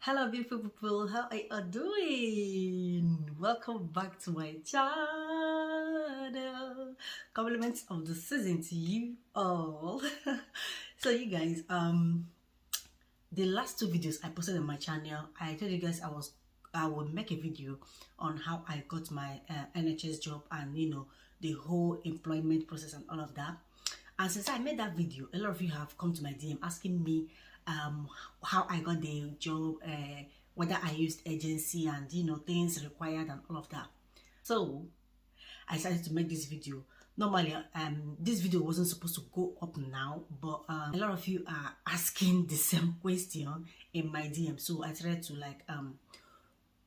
Hello beautiful people, how are you doing? Welcome back to my channel. Compliments of the season to you all. So you guys, the last two videos I posted on my channel, I told you guys I would make a video on how I got my NHS job and the whole employment process and all of that. And since I made that video, a lot of you have come to my DM asking me how I got the job, whether I used agency and things required and all of that. So I decided to make this video. Normally this video wasn't supposed to go up now, but a lot of you are asking the same question in my DM, so I tried to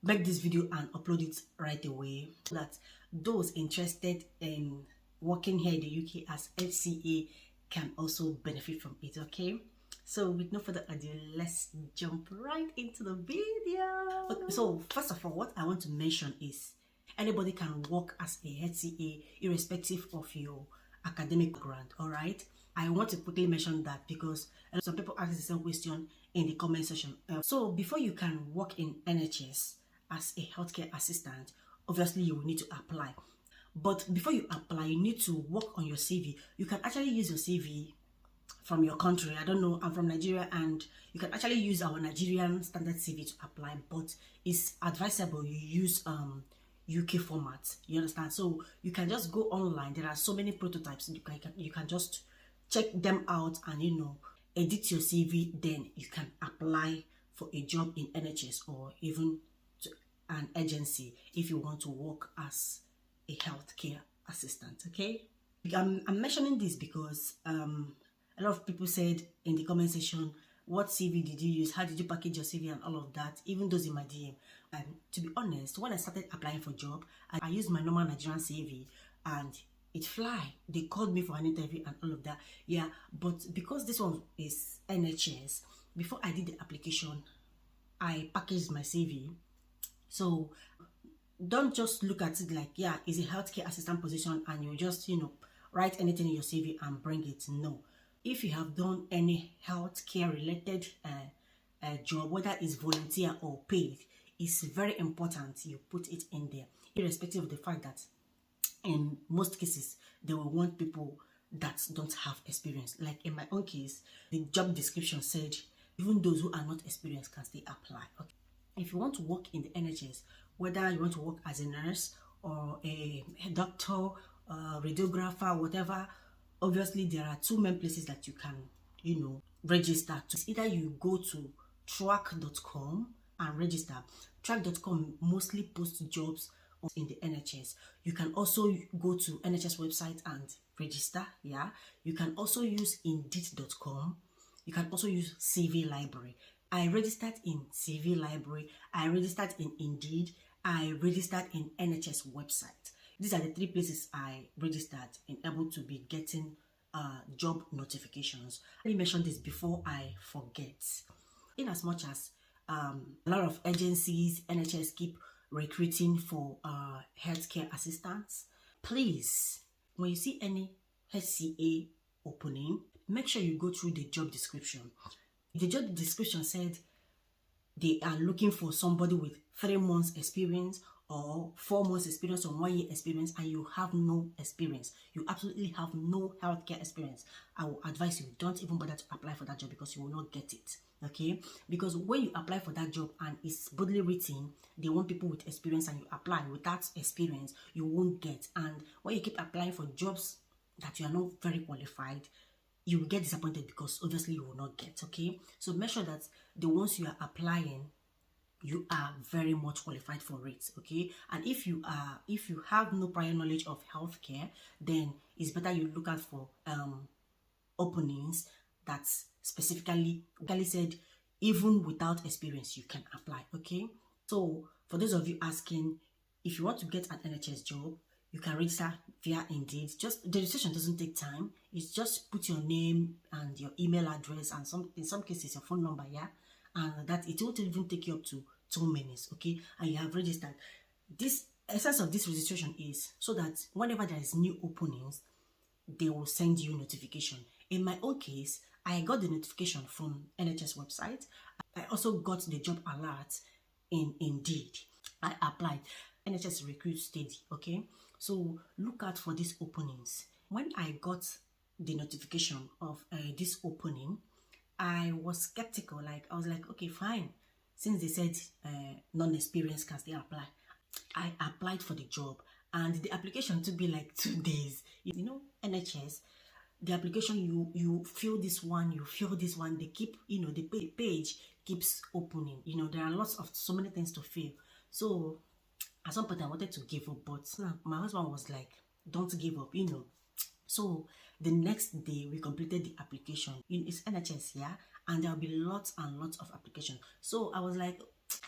make this video and upload it right away so that those interested in working here in the UK as HCA can also benefit from it. Okay, so with no further ado, let's jump right into the video. Okay, so first of all, what I want to mention is anybody can work as a HCA irrespective of your academic background. All right, I want to quickly mention that because some people ask the same question in the comment section. So before you can work in NHS as a healthcare assistant, obviously you will need to apply. But before you apply, you need to work on your CV. You can actually use your CV from your country. I don't know, I'm from Nigeria, and you can actually use our Nigerian standard CV to apply, but it's advisable you use UK format. You understand? So you can just go online. There are so many prototypes. You can just check them out and edit your CV. Then you can apply for a job in NHS or even to an agency if you want to work as a healthcare assistant. Okay, I'm mentioning this because a lot of people said in the comment section, what CV did you use, how did you package your CV and all of that, even those in my DM. To be honest, when I started applying for job, I used my normal Nigerian CV and it fly. They called me for an interview and all of that. Yeah, but because this one is NHS, before I did the application, I packaged my CV. So don't just look at it like, yeah, it's a healthcare assistant position and you just write anything in your CV and bring it. No, if you have done any healthcare related job, whether it's volunteer or paid, it's very important you put it in there, irrespective of the fact that in most cases they will want people that don't have experience. Like in my own case, the job description said even those who are not experienced can still apply. Okay, if you want to work in the NHS, whether you want to work as a nurse or a doctor, radiographer, whatever, obviously there are two main places that you can register to. Either you go to track.com and register. Track.com mostly posts jobs in the NHS. You can also go to NHS website and register. Yeah, you can also use indeed.com. You can also use CV Library. I registered in CV Library, I registered in Indeed, I registered in NHS website. These are the three places I registered and able to be getting job notifications. Let me mention this before I forget. In as much as a lot of agencies, NHS keep recruiting for healthcare assistants, please, when you see any HCA opening, make sure you go through the job description. The job description said they are looking for somebody with 3 months experience or 4 months experience or 1 year experience, and you have no experience. You absolutely have no healthcare experience. I will advise you, don't even bother to apply for that job because you will not get it. Okay, because when you apply for that job and it's boldly written they want people with experience and you apply without experience, you won't get. And when you keep applying for jobs that you are not very qualified, you will get disappointed because obviously you will not get. Okay, so make sure that the ones you are applying, you are very much qualified for it. Okay, and if you have no prior knowledge of healthcare, then it's better you look out for openings that specifically said even without experience you can apply. Okay, so for those of you asking, if you want to get an NHS job, you can register via Indeed. Just the registration doesn't take time. It's just put your name and your email address and in some cases your phone number, yeah, and that it won't even take you up to 2 minutes. Okay, and you have registered. This essence of this registration is so that whenever there is new openings, they will send you notification. In my own case, I got the notification from NHS website. I also got the job alert in Indeed. I applied. NHS recruit steady, okay? So look out for these openings. When I got the notification of this opening, I was skeptical. Like, I was like, okay, fine. Since they said non-experienced can still apply, I applied for the job, and the application took me like 2 days. You know, NHS, the application, you fill this one, you fill this one, they keep, the page keeps opening. There are lots of so many things to fill. So at some point I wanted to give up, but my husband was like, don't give up. So the next day we completed the application. It's NHS, yeah, and there'll be lots and lots of applications. So I was like,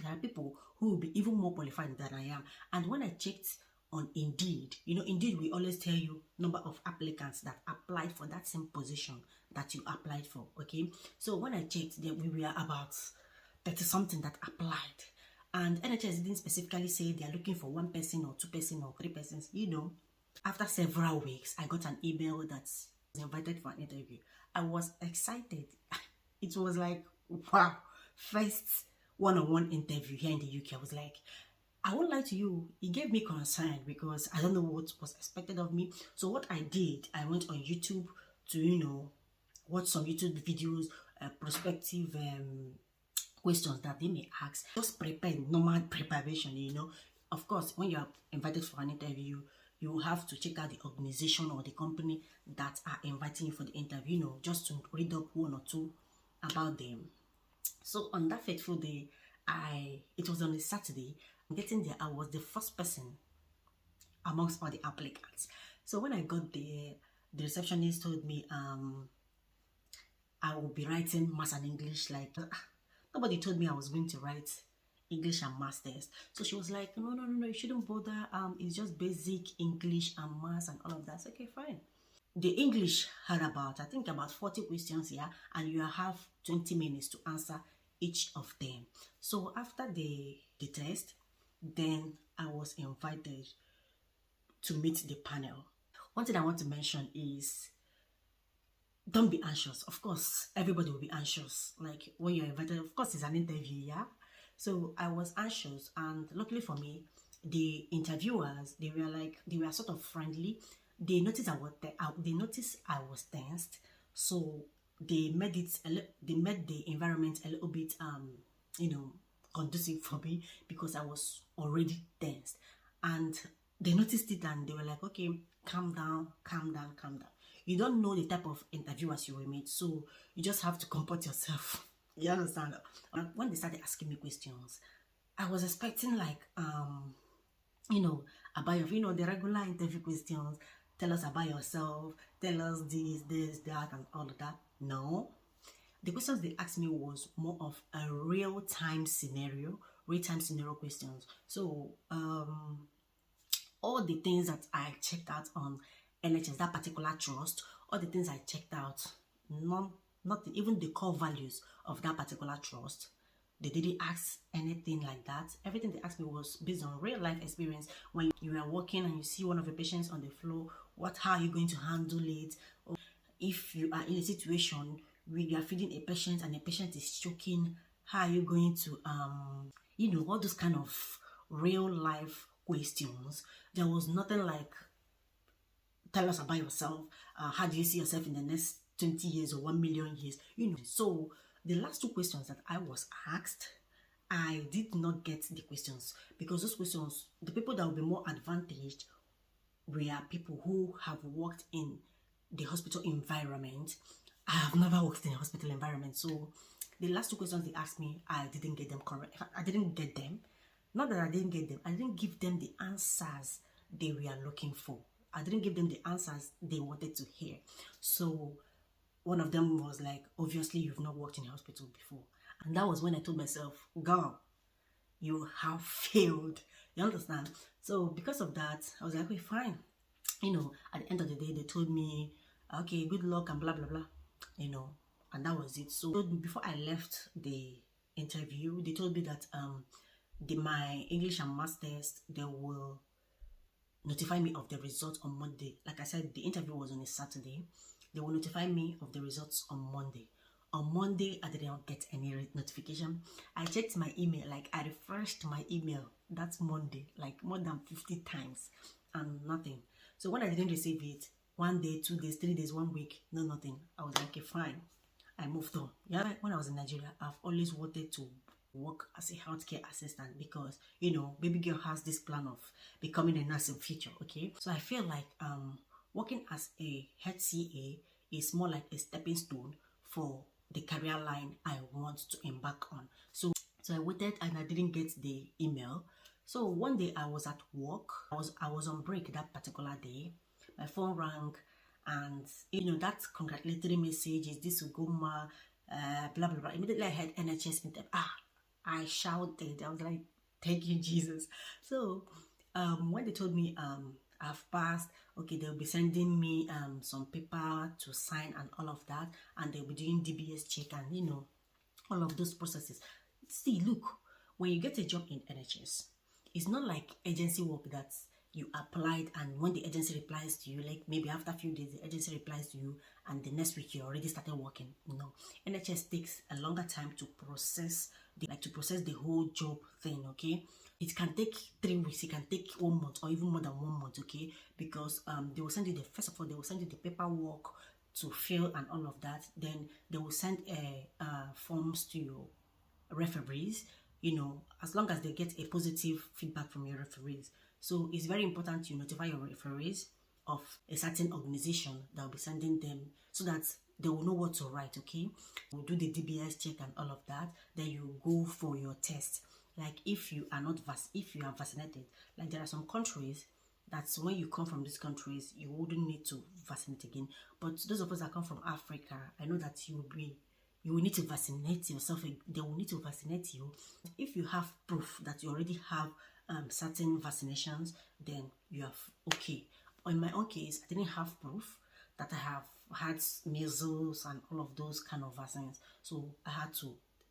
there are people who will be even more qualified than I am. And when I checked on Indeed, Indeed, we always tell you number of applicants that applied for that same position that you applied for. Okay, so when I checked, there we were about 30 something that applied, and NHS didn't specifically say they are looking for 1 person or 2 person or 3 persons. After several weeks, I got an email that I was invited for an interview. I was excited. It was like, wow, first one-on-one interview here in the UK. I was like, I won't lie to you, it gave me concern because I don't know what was expected of me. So what I did, I went on YouTube to, watch some YouTube videos, prospective questions that they may ask. Just prepare, normal preparation. Of course, when you are invited for an interview, you have to check out the organization or the company that are inviting you for the interview, just to read up 1 or 2 about them. So on that fateful day, it was on a Saturday. Getting there, I was the first person amongst all the applicants. So when I got there, the receptionist told me I will be writing Maths and English. Like, nobody told me I was going to write English and Maths test. So she was like, no, you shouldn't bother. It's just basic English and Maths and all of that. So, okay, fine. The English had I think about 40 questions here, and you have 20 minutes to answer each of them. So after the test, then I was invited to meet the panel. One thing I want to mention is, don't be anxious. Of course, everybody will be anxious. Like, when you're invited, of course, it's an interview, yeah? So I was anxious, and luckily for me, the interviewers, they were sort of friendly. They noticed I was tensed, so they made the environment a little bit conducive for me, because I was already tensed. And they noticed it, and they were like, okay, calm down. You don't know the type of interviewers you will meet, so you just have to comport yourself. You understand? When they started asking me questions, I was expecting like about the regular interview questions. Tell us about yourself, tell us this, that, and all of that. No. The questions they asked me was more of a real-time scenario questions. So all the things that I checked out on NHS, that particular trust, all the things I checked out, nothing, even the core values of that particular trust, they didn't ask anything like that. Everything they asked me was based on real life experience. When you are walking and you see one of your patients on the floor, how are you going to handle it? Or if you are in a situation where you are feeding a patient and the patient is choking, how are you going to all those kind of real life questions. There was nothing like, tell us about yourself, how do you see yourself in the next 20 years or 1 million years. So the last 2 questions that I was asked, I did not get the questions, because those questions, the people that will be more advantaged were people who have worked in the hospital environment. I have never worked in a hospital environment, so the last 2 questions they asked me, I didn't get them correct. I didn't get them. Not that I didn't get them, I didn't give them the answers they were looking for. I didn't give them the answers they wanted to hear. So one of them was like, obviously you've not worked in a hospital before. And that was when I told myself, girl, you have failed. You understand? So because of that, I was like, okay, fine. At the end of the day, they told me, okay, good luck and blah, blah, blah. And that was it. So before I left the interview, they told me that my English and Maths test, they will notify me of the results on Monday. Like I said, the interview was on a Saturday. They will notify me of the results on Monday. On Monday, I didn't get any notification. I checked my email, like I refreshed my email that Monday, like more than 50 times, and nothing. So when I didn't receive it, 1 day, 2 days, 3 days, 1 week, no nothing. I was like, okay, fine. I moved on. Yeah, when I was in Nigeria, I've always wanted to work as a healthcare assistant because, you know, baby girl has this plan of becoming a nurse in future. Okay, so I feel like working as a HCA is more like a stepping stone for the career line I want to embark on. So I waited and I didn't get the email. So one day I was at work. I was on break that particular day. My phone rang, and you know that congratulatory message is this Ugonma, blah blah blah. Immediately I heard NHS in them. I shouted. I was like, "Thank you, Jesus!" So when they told me I've passed, okay, they'll be sending me some paper to sign and all of that, and they'll be doing DBS check and you know all of those processes. See, look, when you get a job in NHS, it's not like agency work that you applied and when the agency replies to you, like maybe after a few days the agency replies to you and the next week you already started working. No, NHS takes a longer time to process the whole job thing. Okay, it can take 3 weeks, it can take 1 month or even more than 1 month. Okay, because they will send you first of all they will send you the paperwork to fill and all of that. Then they will send forms to your referees, you know, as long as they get a positive feedback from your referees. So it's very important you notify your referees of a certain organization that will be sending them so that they will know what to write. Okay, we'll do the DBS check and all of that. Then you go for your test. Like if you are vaccinated, like there are some countries that's when you come from these countries you wouldn't need to vaccinate again, but those of us that come from Africa, I know that you will need to vaccinate yourself. They will need to vaccinate you. If you have proof that you already have certain vaccinations, then you are okay. In my own case, I didn't have proof that I have had measles and all of those kind of vaccines, so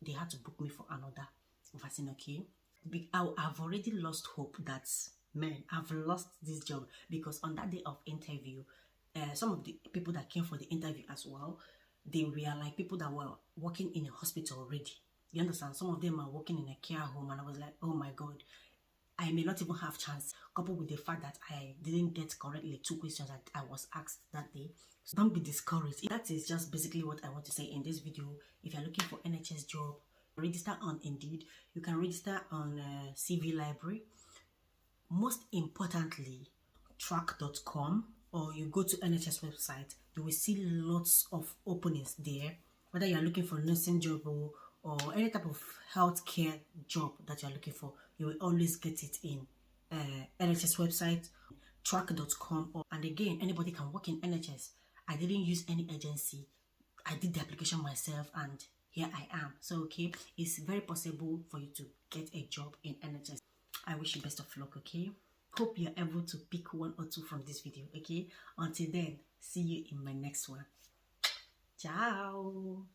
they had to book me for another vaccine. Okay, I've already lost hope that, man, I've lost this job, because on that day of interview, some of the people that came for the interview as well, they were like people that were working in a hospital already. You understand? Some of them are working in a care home, and I was like, oh my god, I may not even have chance, coupled with the fact that I didn't get correctly 2 questions that I was asked that day. So don't be discouraged. That is just basically what I want to say in this video. If you're looking for NHS job, register on Indeed. You can register on CV Library. Most importantly, track.com, or you go to NHS website, you will see lots of openings there. Whether you're looking for a nursing job or any type of healthcare job that you're looking for, you will always get it in NHS website, track.com. And again, anybody can work in NHS. I didn't use any agency. I did the application myself, and here I am. So okay, it's very possible for you to get a job in NHS. I wish you best of luck. Okay, hope you're able to pick 1 or 2 from this video. Okay, until then, see you in my next one. Ciao.